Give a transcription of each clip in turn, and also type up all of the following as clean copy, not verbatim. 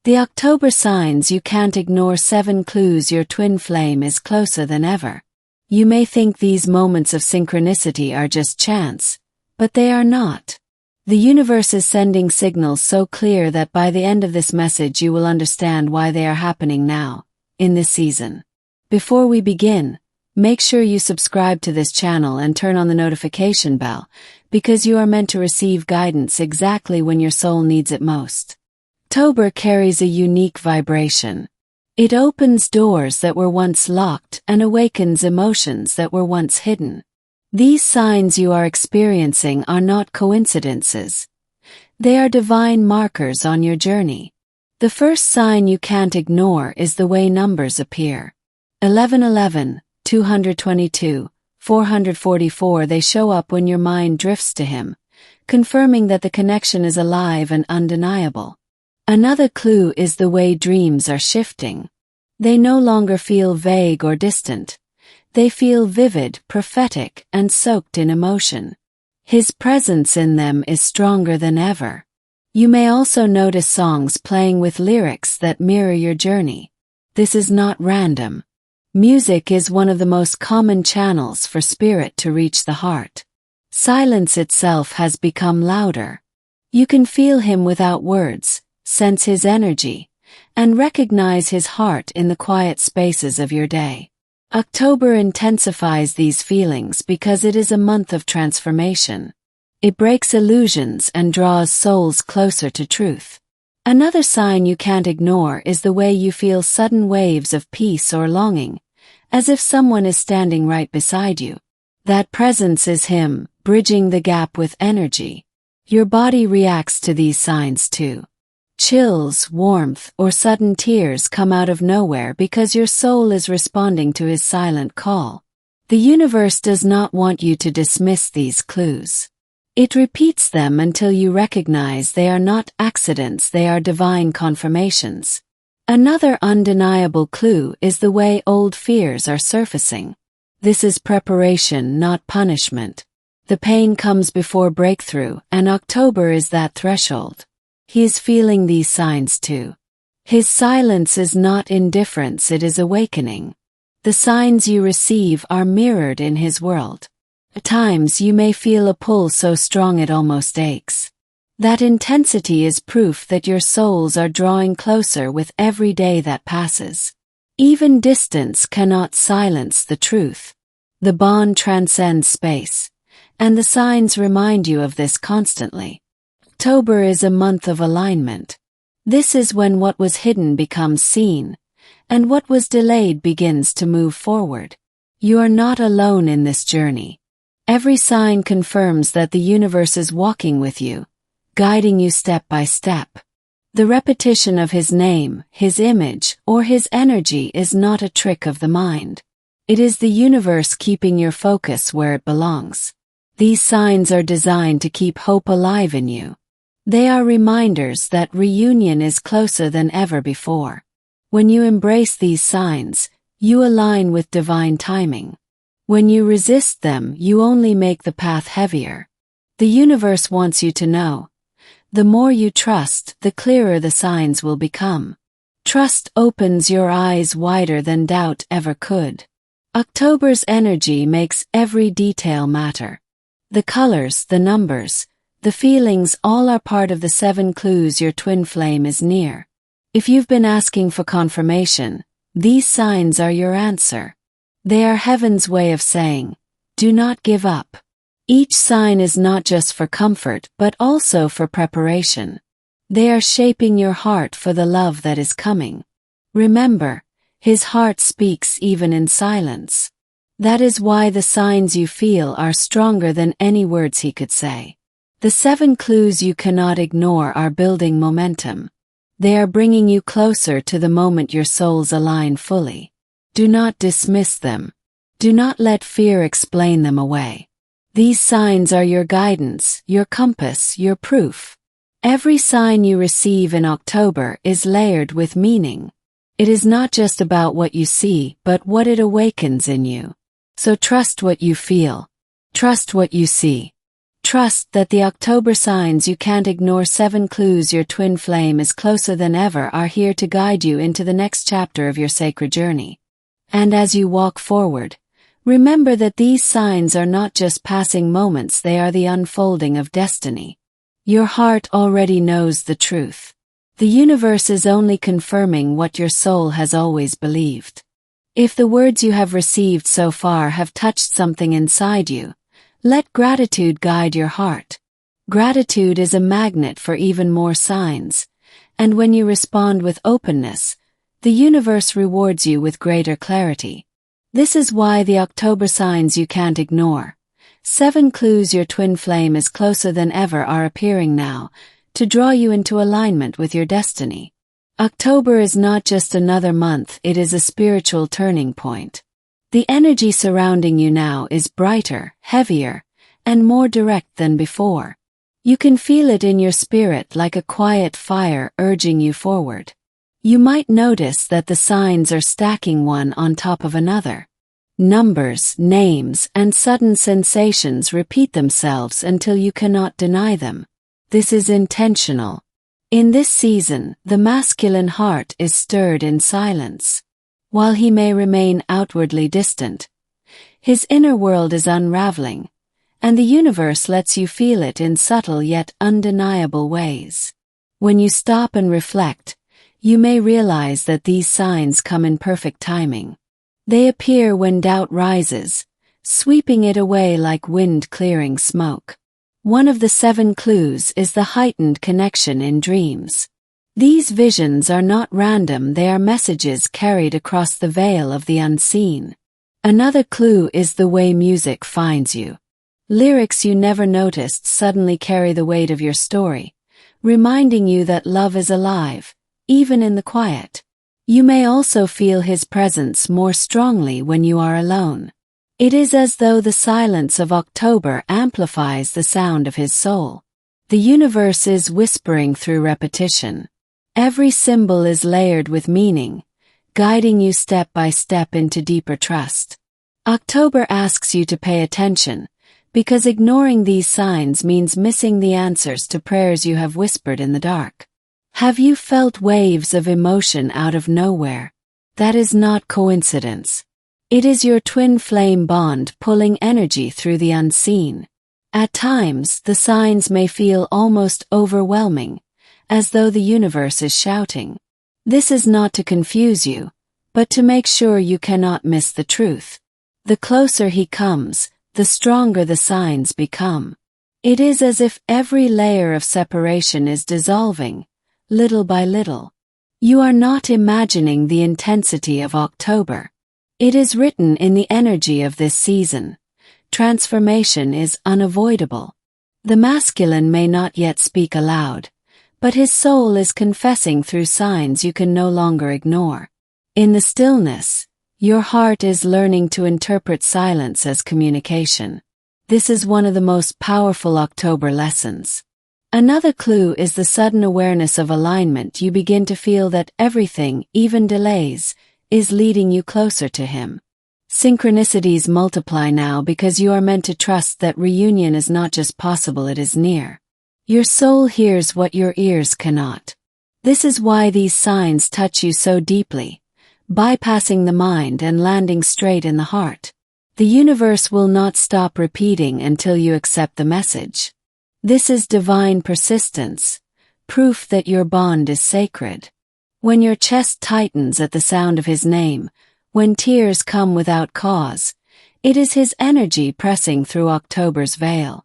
The October signs you can't ignore. 7 clues your twin flame is closer than ever. You may think these moments of synchronicity are just chance, but they are not. The universe is sending signals so clear that by the end of this message you will understand why they are happening now, in this season. Before we begin, make sure you subscribe to this channel and turn on the notification bell, because you are meant to receive guidance exactly when your soul needs it most. October carries a unique vibration. It opens doors that were once locked and awakens emotions that were once hidden. These signs you are experiencing are not coincidences. They are divine markers on your journey. The first sign you can't ignore is the way numbers appear. 1111, 222, 444. They show up when your mind drifts to him, confirming that the connection is alive and undeniable. Another clue is the way dreams are shifting. They no longer feel vague or distant. They feel vivid, prophetic, and soaked in emotion. His presence in them is stronger than ever. You may also notice songs playing with lyrics that mirror your journey. This is not random. Music is one of the most common channels for spirit to reach the heart. Silence itself has become louder. You can feel him without words, sense his energy, and recognize his heart in the quiet spaces of your day. October intensifies these feelings because it is a month of transformation. It breaks illusions and draws souls closer to truth. Another sign you can't ignore is the way you feel sudden waves of peace or longing, as if someone is standing right beside you. That presence is him, bridging the gap with energy. Your body reacts to these signs too. Chills, warmth, or sudden tears come out of nowhere because your soul is responding to his silent call. The universe does not want you to dismiss these clues. It repeats them until you recognize they are not accidents, they are divine confirmations. Another undeniable clue is the way old fears are surfacing. This is preparation, not punishment. The pain comes before breakthrough, and October is that threshold. He is feeling these signs too. His silence is not indifference, it is awakening. The signs you receive are mirrored in his world. At times you may feel a pull so strong it almost aches. That intensity is proof that your souls are drawing closer with every day that passes. Even distance cannot silence the truth. The bond transcends space, and the signs remind you of this constantly. October is a month of alignment. This is when what was hidden becomes seen, and what was delayed begins to move forward. You are not alone in this journey. Every sign confirms that the universe is walking with you, guiding you step by step. The repetition of his name, his image, or his energy is not a trick of the mind. It is the universe keeping your focus where it belongs. These signs are designed to keep hope alive in you. They are reminders that reunion is closer than ever before. When you embrace these signs, you align with divine timing. When you resist them, you only make the path heavier. The universe wants you to know. The more you trust, the clearer the signs will become. Trust opens your eyes wider than doubt ever could. October's energy makes every detail matter. The colors, the numbers, the feelings all are part of the 7 clues your twin flame is near. If you've been asking for confirmation, these signs are your answer. They are heaven's way of saying, do not give up. Each sign is not just for comfort but also for preparation. They are shaping your heart for the love that is coming. Remember, his heart speaks even in silence. That is why the signs you feel are stronger than any words he could say. The 7 clues you cannot ignore are building momentum. They are bringing you closer to the moment your souls align fully. Do not dismiss them. Do not let fear explain them away. These signs are your guidance, your compass, your proof. Every sign you receive in October is layered with meaning. It is not just about what you see, but what it awakens in you. So trust what you feel. Trust what you see. Trust that the October signs you can't ignore. 7 clues your twin flame is closer than ever are here to guide you into the next chapter of your sacred journey. And as you walk forward, remember that these signs are not just passing moments, they are the unfolding of destiny. Your heart already knows the truth. The universe is only confirming what your soul has always believed. If the words you have received so far have touched something inside you, let gratitude guide your heart. Gratitude is a magnet for even more signs, and when you respond with openness, the universe rewards you with greater clarity. This is why the October signs you can't ignore. 7 clues your twin flame is closer than ever are appearing now, to draw you into alignment with your destiny. October is not just another month, it is a spiritual turning point. The energy surrounding you now is brighter, heavier, and more direct than before. You can feel it in your spirit like a quiet fire urging you forward. You might notice that the signs are stacking one on top of another. Numbers, names, and sudden sensations repeat themselves until you cannot deny them. This is intentional. In this season, the masculine heart is stirred in silence. While he may remain outwardly distant, his inner world is unraveling, and the universe lets you feel it in subtle yet undeniable ways. When you stop and reflect, you may realize that these signs come in perfect timing. They appear when doubt rises, sweeping it away like wind clearing smoke. One of the 7 clues is the heightened connection in dreams. These visions are not random, they are messages carried across the veil of the unseen. Another clue is the way music finds you. Lyrics you never noticed suddenly carry the weight of your story, reminding you that love is alive, even in the quiet. You may also feel his presence more strongly when you are alone. It is as though the silence of October amplifies the sound of his soul. The universe is whispering through repetition. Every symbol is layered with meaning, guiding you step by step into deeper trust. October asks you to pay attention, because ignoring these signs means missing the answers to prayers you have whispered in the dark. Have you felt waves of emotion out of nowhere? That is not coincidence. It is your twin flame bond pulling energy through the unseen. At times, the signs may feel almost overwhelming, as though the universe is shouting. This is not to confuse you, but to make sure you cannot miss the truth. The closer he comes, the stronger the signs become. It is as if every layer of separation is dissolving, little by little. You are not imagining the intensity of October. It is written in the energy of this season. Transformation is unavoidable. The masculine may not yet speak aloud, but his soul is confessing through signs you can no longer ignore. In the stillness, your heart is learning to interpret silence as communication. This is one of the most powerful October lessons. Another clue is the sudden awareness of alignment. You begin to feel that everything, even delays, is leading you closer to him. Synchronicities multiply now because you are meant to trust that reunion is not just possible, it is near. Your soul hears what your ears cannot. This is why these signs touch you so deeply, bypassing the mind and landing straight in the heart. The universe will not stop repeating until you accept the message. This is divine persistence, proof that your bond is sacred. When your chest tightens at the sound of his name, when tears come without cause, it is his energy pressing through October's veil.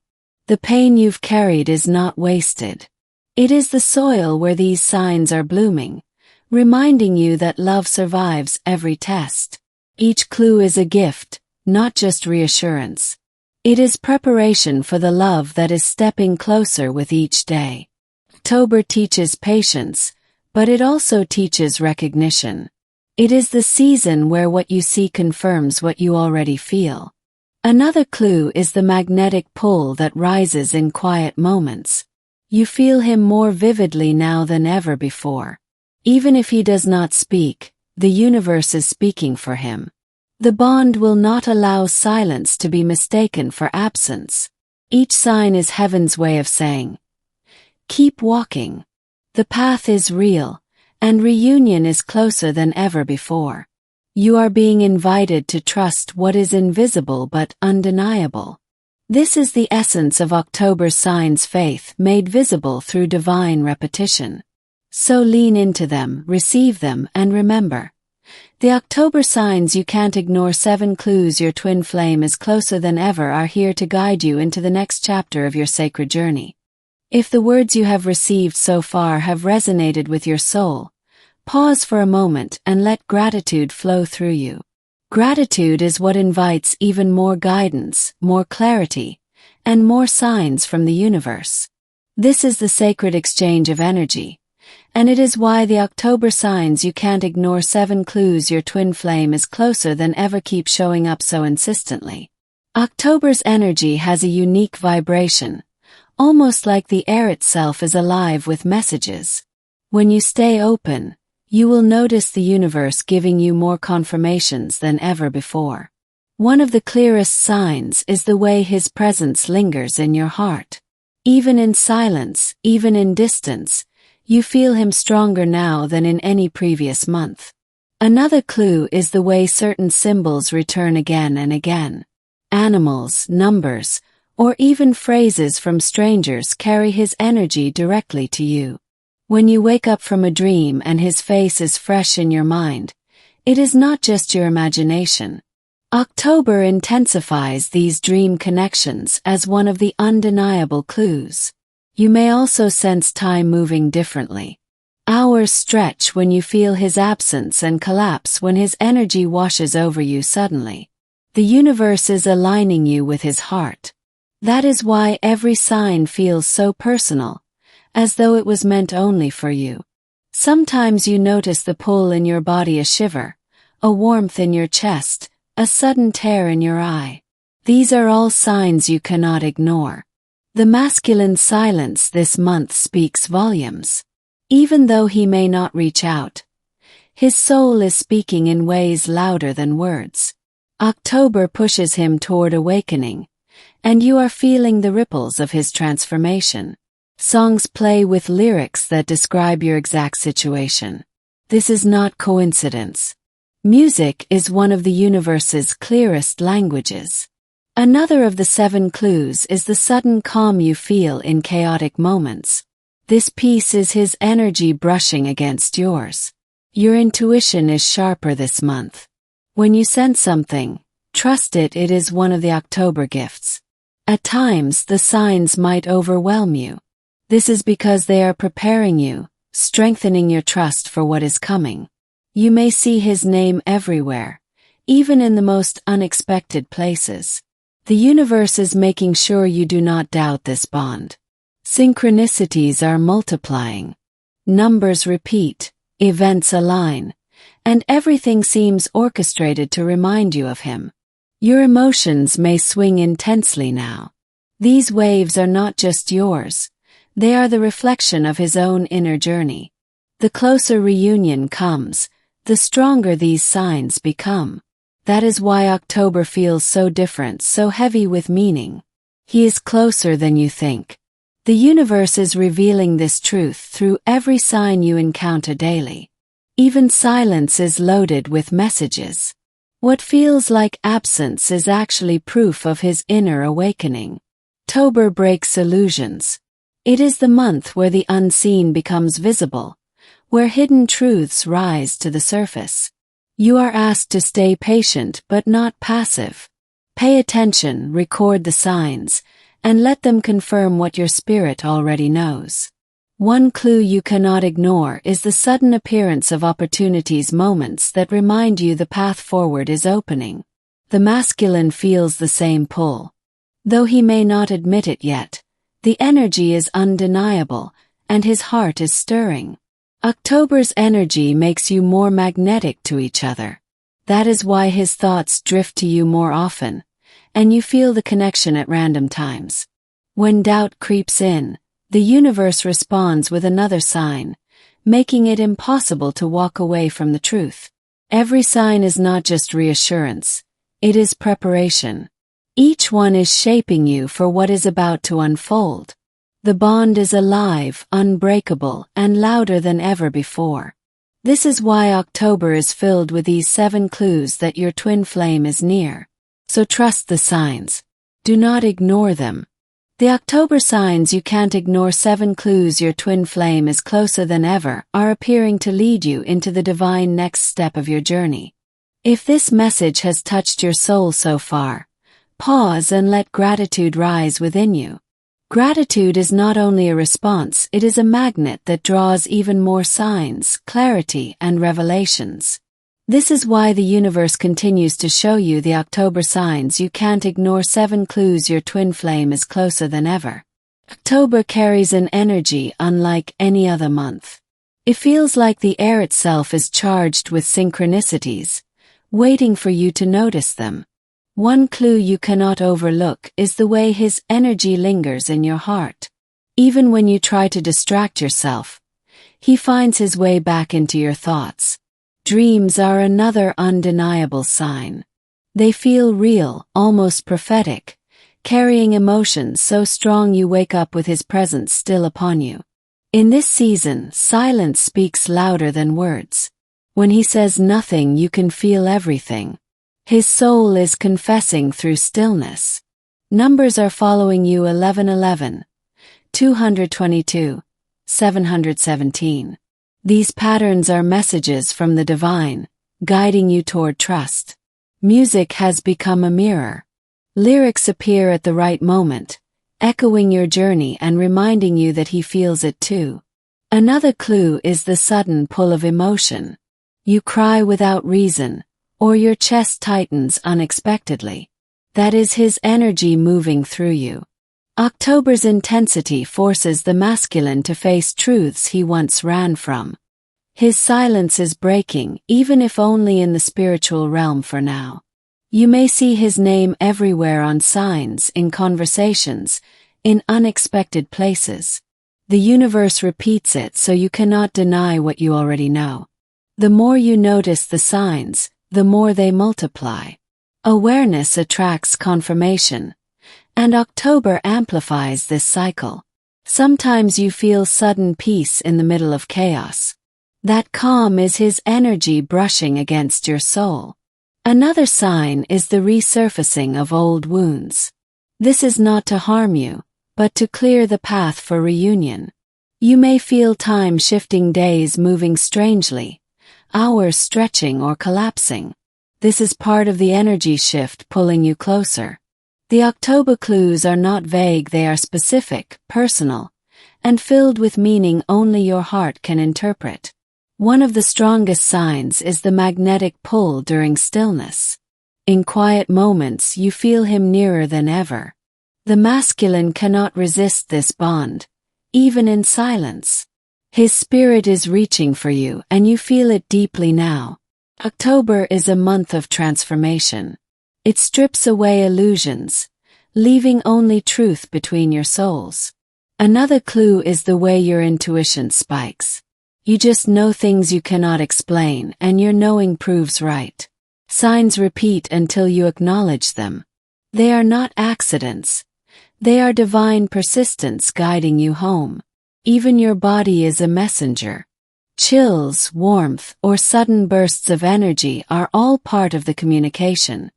The pain you've carried is not wasted. It is the soil where these signs are blooming, reminding you that love survives every test. Each clue is a gift, not just reassurance. It is preparation for the love that is stepping closer with each day. October teaches patience, but it also teaches recognition. It is the season where what you see confirms what you already feel. Another clue is the magnetic pull that rises in quiet moments. You feel him more vividly now than ever before. Even if he does not speak, the universe is speaking for him. The bond will not allow silence to be mistaken for absence. Each sign is heaven's way of saying, keep walking. The path is real, and reunion is closer than ever before. You are being invited to trust what is invisible but undeniable. This is the essence of October's signs, faith made visible through divine repetition. So lean into them, receive them, and remember. The October signs you can't ignore. 7 clues your twin flame is closer than ever are here to guide you into the next chapter of your sacred journey. If the words you have received so far have resonated with your soul, pause for a moment and let gratitude flow through you. Gratitude is what invites even more guidance, more clarity, and more signs from the universe. This is the sacred exchange of energy, and it is why the October signs you can't ignore. 7 clues your twin flame is closer than ever keep showing up so insistently. October's energy has a unique vibration, almost like the air itself is alive with messages. When you stay open, you will notice the universe giving you more confirmations than ever before. One of the clearest signs is the way his presence lingers in your heart. Even in silence, even in distance, you feel him stronger now than in any previous month. Another clue is the way certain symbols return again and again. Animals, numbers, or even phrases from strangers carry his energy directly to you. When you wake up from a dream and his face is fresh in your mind, it is not just your imagination. October intensifies these dream connections as one of the undeniable clues. You may also sense time moving differently. Hours stretch when you feel his absence and collapse when his energy washes over you suddenly. The universe is aligning you with his heart. That is why every sign feels so personal, as though it was meant only for you. Sometimes you notice the pull in your body, a shiver, a warmth in your chest, a sudden tear in your eye. These are all signs you cannot ignore. The masculine silence this month speaks volumes. Even though he may not reach out, his soul is speaking in ways louder than words. October pushes him toward awakening, and you are feeling the ripples of his transformation. Songs play with lyrics that describe your exact situation. This is not coincidence. Music is one of the universe's clearest languages. Another of the 7 clues is the sudden calm you feel in chaotic moments. This peace is his energy brushing against yours. Your intuition is sharper this month. When you sense something, trust it. It is one of the October gifts. At times, the signs might overwhelm you. This is because they are preparing you, strengthening your trust for what is coming. You may see his name everywhere, even in the most unexpected places. The universe is making sure you do not doubt this bond. Synchronicities are multiplying. Numbers repeat, events align, and everything seems orchestrated to remind you of him. Your emotions may swing intensely now. These waves are not just yours. They are the reflection of his own inner journey. The closer reunion comes, the stronger these signs become. That is why October feels so different, so heavy with meaning. He is closer than you think. The universe is revealing this truth through every sign you encounter daily. Even silence is loaded with messages. What feels like absence is actually proof of his inner awakening. October breaks illusions. It is the month where the unseen becomes visible, where hidden truths rise to the surface. You are asked to stay patient but not passive. Pay attention, record the signs, and let them confirm what your spirit already knows. One clue you cannot ignore is the sudden appearance of opportunities, moments that remind you the path forward is opening. The masculine feels the same pull. Though he may not admit it yet, the energy is undeniable, and his heart is stirring. October's energy makes you more magnetic to each other. That is why his thoughts drift to you more often, and you feel the connection at random times. When doubt creeps in, the universe responds with another sign, making it impossible to walk away from the truth. Every sign is not just reassurance, it is preparation. Each one is shaping you for what is about to unfold. The bond is alive, unbreakable, and louder than ever before. This is why October is filled with these 7 clues that your twin flame is near. So trust the signs. Do not ignore them. The October signs you can't ignore. 7 clues your twin flame is closer than ever are appearing to lead you into the divine next step of your journey. If this message has touched your soul so far, pause and let gratitude rise within you. Gratitude is not only a response, it is a magnet that draws even more signs, clarity, and revelations. This is why the universe continues to show you the October signs you can't ignore. 7 clues your twin flame is closer than ever. October carries an energy unlike any other month. It feels like the air itself is charged with synchronicities, waiting for you to notice them. One clue you cannot overlook is the way his energy lingers in your heart. Even when you try to distract yourself, he finds his way back into your thoughts. Dreams are another undeniable sign. They feel real, almost prophetic, carrying emotions so strong you wake up with his presence still upon you. In this season, silence speaks louder than words. When he says nothing, you can feel everything. His soul is confessing through stillness. Numbers are following you: 1111, 222, 717. These patterns are messages from the divine, guiding you toward trust. Music has become a mirror. Lyrics appear at the right moment, echoing your journey and reminding you that he feels it too. Another clue is the sudden pull of emotion. You cry without reason, or your chest tightens unexpectedly. That is his energy moving through you. October's intensity forces the masculine to face truths he once ran from. His silence is breaking, even if only in the spiritual realm for now. You may see his name everywhere, on signs, in conversations, in unexpected places. The universe repeats it so you cannot deny what you already know. The more you notice the signs, the more they multiply. Awareness attracts confirmation, and October amplifies this cycle. Sometimes you feel sudden peace in the middle of chaos. That calm is his energy brushing against your soul. Another sign is the resurfacing of old wounds. This is not to harm you, but to clear the path for reunion. You may feel time shifting, days moving strangely, hours stretching or collapsing. This is part of the energy shift pulling you closer. The October clues are not vague, they are specific, personal, and filled with meaning only your heart can interpret. One of the strongest signs is the magnetic pull during stillness. In quiet moments you feel him nearer than ever. The masculine cannot resist this bond, even in silence. His spirit is reaching for you and you feel it deeply now. October is a month of transformation. It strips away illusions, leaving only truth between your souls. Another clue is the way your intuition spikes. You just know things you cannot explain, and your knowing proves right. Signs repeat until you acknowledge them. They are not accidents. They are divine persistence guiding you home. Even your body is a messenger. Chills, warmth, or sudden bursts of energy are all part of the communication.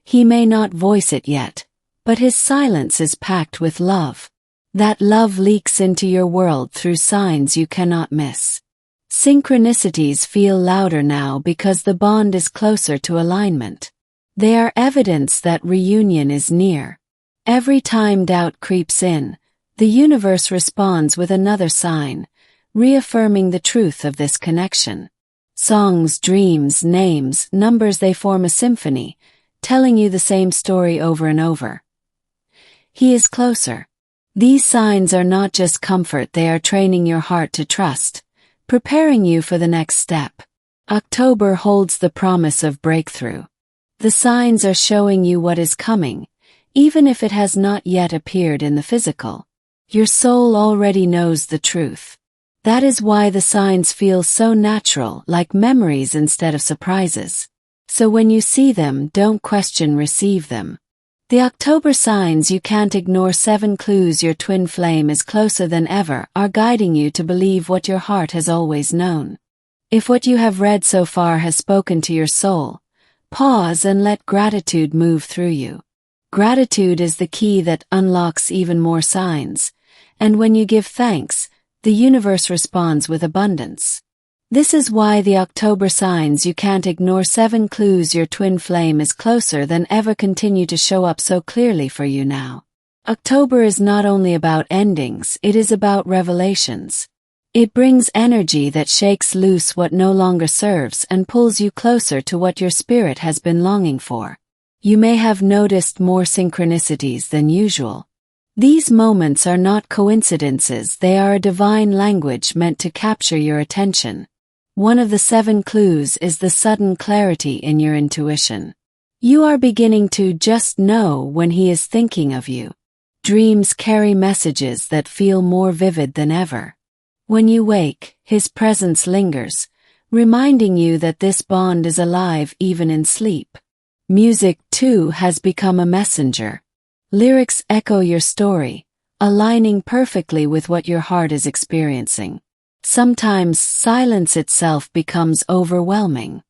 He may not voice it yet, but his silence is packed with love. That love leaks into your world through signs you cannot miss. Synchronicities feel louder now because the bond is closer to alignment. They are evidence that reunion is near. Every time doubt creeps in, the universe responds with another sign, reaffirming the truth of this connection. Songs, dreams, names, numbers, they form a symphony, telling you the same story over and over. He is closer. These signs are not just comfort, they are training your heart to trust, preparing you for the next step. October holds the promise of breakthrough. The signs are showing you what is coming, even if it has not yet appeared in the physical. Your soul already knows the truth. That is why the signs feel so natural, like memories instead of surprises. So when you see them, don't question, receive them. The October signs you can't ignore. 7 clues your twin flame is closer than ever are guiding you to believe what your heart has always known. If what you have read so far has spoken to your soul, pause and let gratitude move through you. Gratitude is the key that unlocks even more signs, and when you give thanks, the universe responds with abundance. This is why the October signs you can't ignore. 7 clues your twin flame is closer than ever continue to show up so clearly for you now. October is not only about endings, it is about revelations. It brings energy that shakes loose what no longer serves and pulls you closer to what your spirit has been longing for. You may have noticed more synchronicities than usual. These moments are not coincidences, they are a divine language meant to capture your attention. One of the 7 clues is the sudden clarity in your intuition. You are beginning to just know when he is thinking of you. Dreams carry messages that feel more vivid than ever. When you wake, his presence lingers, reminding you that this bond is alive even in sleep. Music, too, has become a messenger. Lyrics echo your story, aligning perfectly with what your heart is experiencing. Sometimes silence itself becomes overwhelming.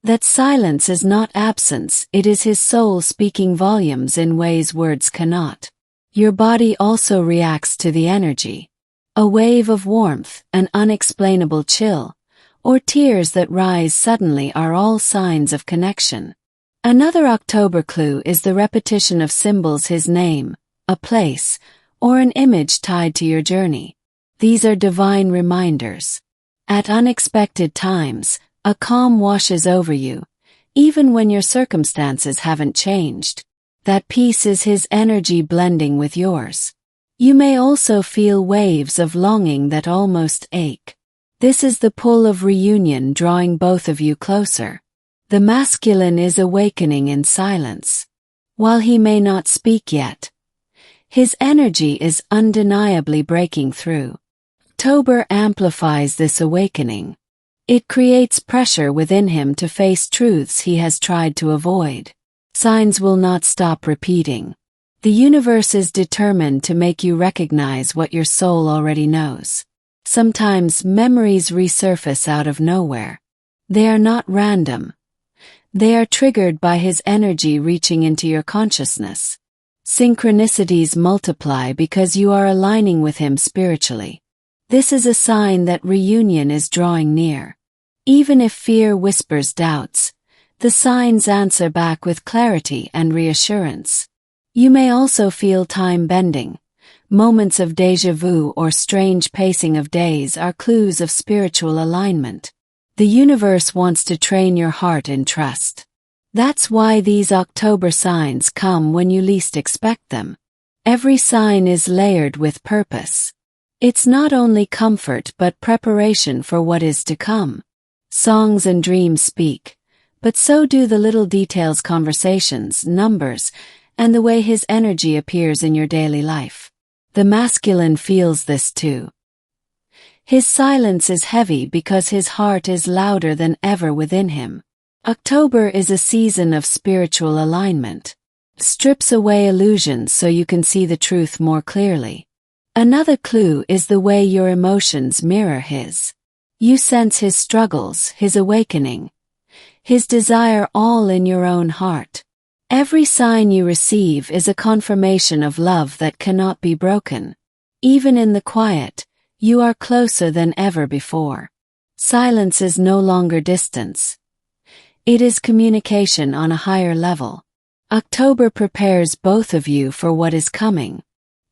That silence is not absence, it is his soul speaking volumes in ways words cannot. Your body also reacts to the energy. A wave of warmth, an unexplainable chill, or tears that rise suddenly are all signs of connection. Another October clue is the repetition of symbols, his name, a place, or an image tied to your journey. These are divine reminders. At unexpected times, a calm washes over you, even when your circumstances haven't changed. That peace is his energy blending with yours. You may also feel waves of longing that almost ache. This is the pull of reunion drawing both of you closer. The masculine is awakening in silence. While he may not speak yet, his energy is undeniably breaking through. October amplifies this awakening. It creates pressure within him to face truths he has tried to avoid. Signs will not stop repeating. The universe is determined to make you recognize what your soul already knows. Sometimes memories resurface out of nowhere. They are not random. They are triggered by his energy reaching into your consciousness. Synchronicities multiply because you are aligning with him spiritually. This is a sign that reunion is drawing near. Even if fear whispers doubts, the signs answer back with clarity and reassurance. You may also feel time bending. Moments of déjà vu or strange pacing of days are clues of spiritual alignment. The universe wants to train your heart in trust. That's why these October signs come when you least expect them. Every sign is layered with purpose. It's not only comfort but preparation for what is to come. Songs and dreams speak, but so do the little details, conversations, numbers, and the way his energy appears in your daily life. The masculine feels this too. His silence is heavy because his heart is louder than ever within him. October is a season of spiritual alignment. It strips away illusions so you can see the truth more clearly. Another clue is the way your emotions mirror his. You sense his struggles, his awakening, his desire all in your own heart. Every sign you receive is a confirmation of love that cannot be broken. Even in the quiet, you are closer than ever before. Silence is no longer distance. It is communication on a higher level. October prepares both of you for what is coming.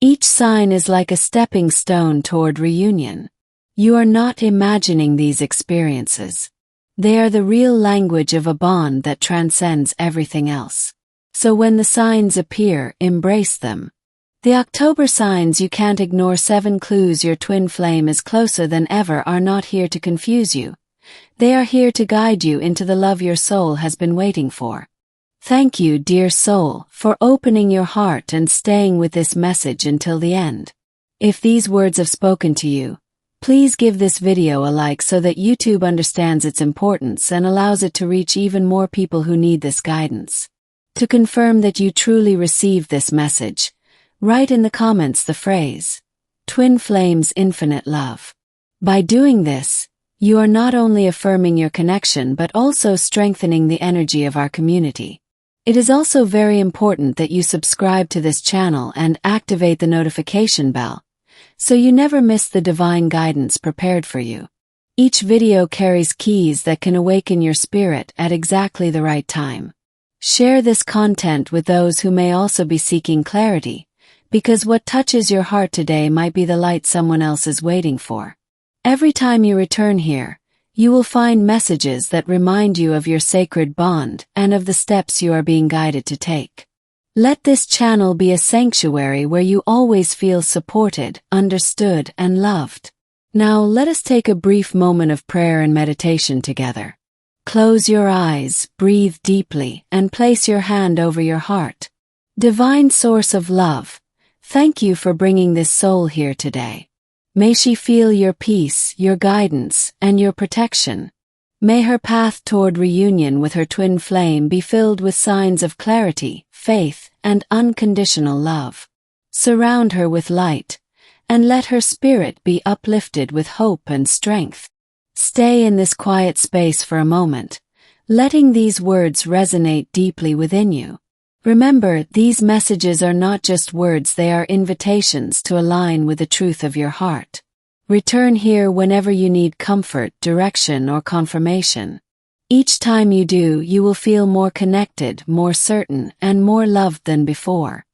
Each sign is like a stepping stone toward reunion. You are not imagining these experiences. They are the real language of a bond that transcends everything else. So when the signs appear, embrace them. The October signs you can't ignore. 7 clues your twin flame is closer than ever are not here to confuse you. They are here to guide you into the love your soul has been waiting for. Thank you, dear soul, for opening your heart and staying with this message until the end. If these words have spoken to you, please give this video a like so that YouTube understands its importance and allows it to reach even more people who need this guidance. To confirm that you truly received this message, write in the comments the phrase, Twin Flames Infinite Love. By doing this, you are not only affirming your connection but also strengthening the energy of our community. It is also very important that you subscribe to this channel and activate the notification bell, so you never miss the divine guidance prepared for you. Each video carries keys that can awaken your spirit at exactly the right time. Share this content with those who may also be seeking clarity, because what touches your heart today might be the light someone else is waiting for. Every time you return here, you will find messages that remind you of your sacred bond and of the steps you are being guided to take. Let this channel be a sanctuary where you always feel supported, understood, and loved. Now let us take a brief moment of prayer and meditation together. Close your eyes, breathe deeply, and place your hand over your heart. Divine Source of Love, thank you for bringing this soul here today. May she feel your peace, your guidance, and your protection. May her path toward reunion with her twin flame be filled with signs of clarity, faith, and unconditional love. Surround her with light, and let her spirit be uplifted with hope and strength. Stay in this quiet space for a moment, letting these words resonate deeply within you. Remember, these messages are not just words, they are invitations to align with the truth of your heart. Return here whenever you need comfort, direction, or confirmation. Each time you do, you will feel more connected, more certain, and more loved than before.